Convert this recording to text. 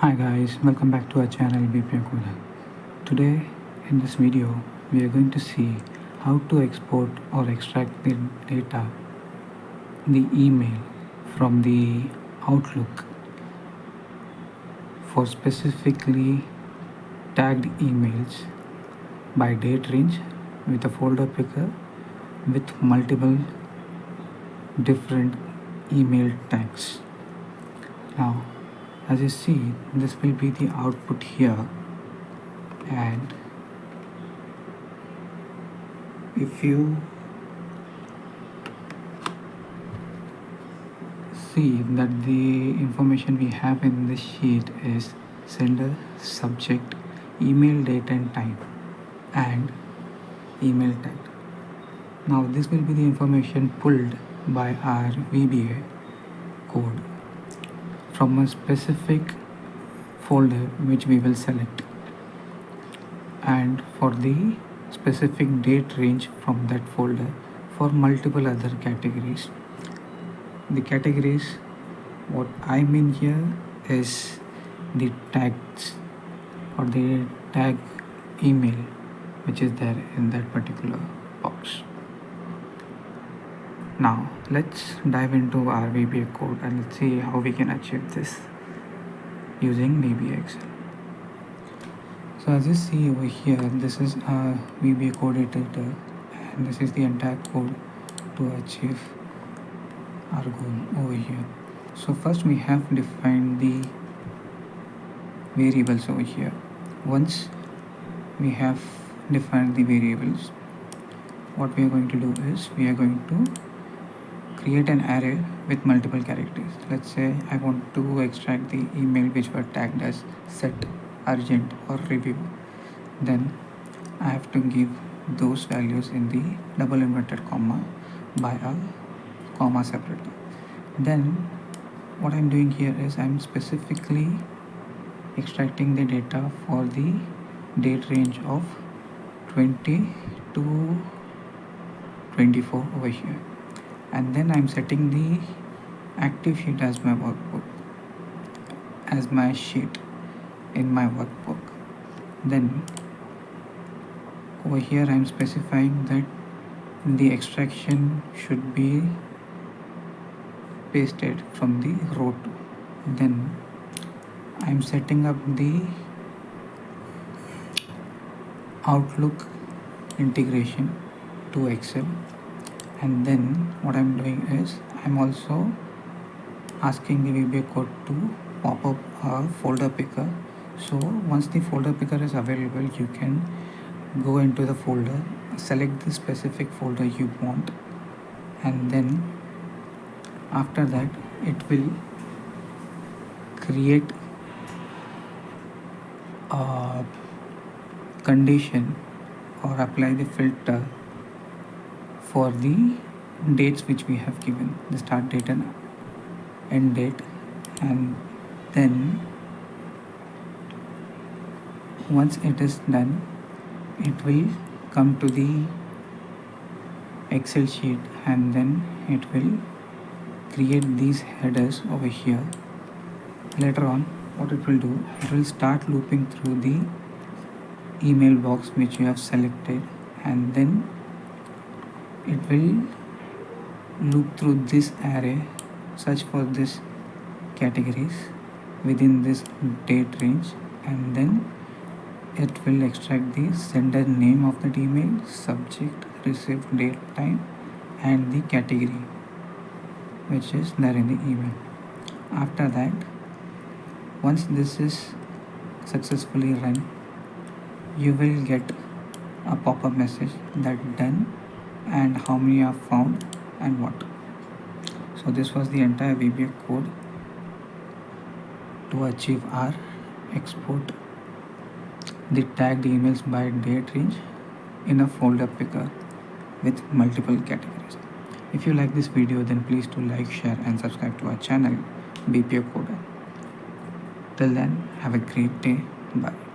Hi guys, welcome back to our channel VBA Code. Today in this video we are going to see how to export or extract the data, the email from the Outlook for specifically tagged emails by date range with a folder picker with multiple different email tags. Now as you see, this will be the output here, and if you see that the information we have in this sheet is sender, subject, email date and time, and email tag. Now this will be the information pulled by our VBA code from a specific folder which we will select, and for the specific date range from that folder for multiple other categories. The categories what I mean here is the tags or the tag email which is there in that particular box. Now let's dive into our VBA code and let's see how we can achieve this using VBA Excel. So as you see over here, this is our VBA code editor and this is the entire code to achieve our goal over here. So first we have defined the variables over here. Once we have defined the variables, what we are going to do is we are going to create an array with multiple characters. Let's say I want to extract the email which were tagged as set, urgent or review. Then I have to give those values in the double inverted comma by a comma separately. Then what I'm doing here is I'm specifically extracting the data for the date range of 20 to 24 over here, and then I'm setting the active sheet as my workbook, as my sheet in my workbook. Then over here I'm specifying that the extraction should be pasted from the row 2. Then I'm setting up the Outlook integration to Excel, and then what I'm doing is I'm also asking the VBA code to pop up a folder picker. So once the folder picker is available, you can go into the folder, select the specific folder you want, and then after that it will create a condition or apply the filter for the dates which we have given, the start date and end date, and then once it is done, it will come to the Excel sheet and then it will create these headers over here. Later on what it will do, it will start looping through the email box which you have selected, and then it will loop through this array, search for this categories within this date range, and then it will extract the sender name of that email, subject, received date, time, and the category which is there in the email. After that, once this is successfully run, you will get a pop-up message that done and how many are found and what. So this was the entire VBA code to achieve our export the tagged emails by date range in a folder picker with multiple categories. If you like this video, then please do like, share and subscribe to our channel VBA Code. Till then, have a great day. Bye.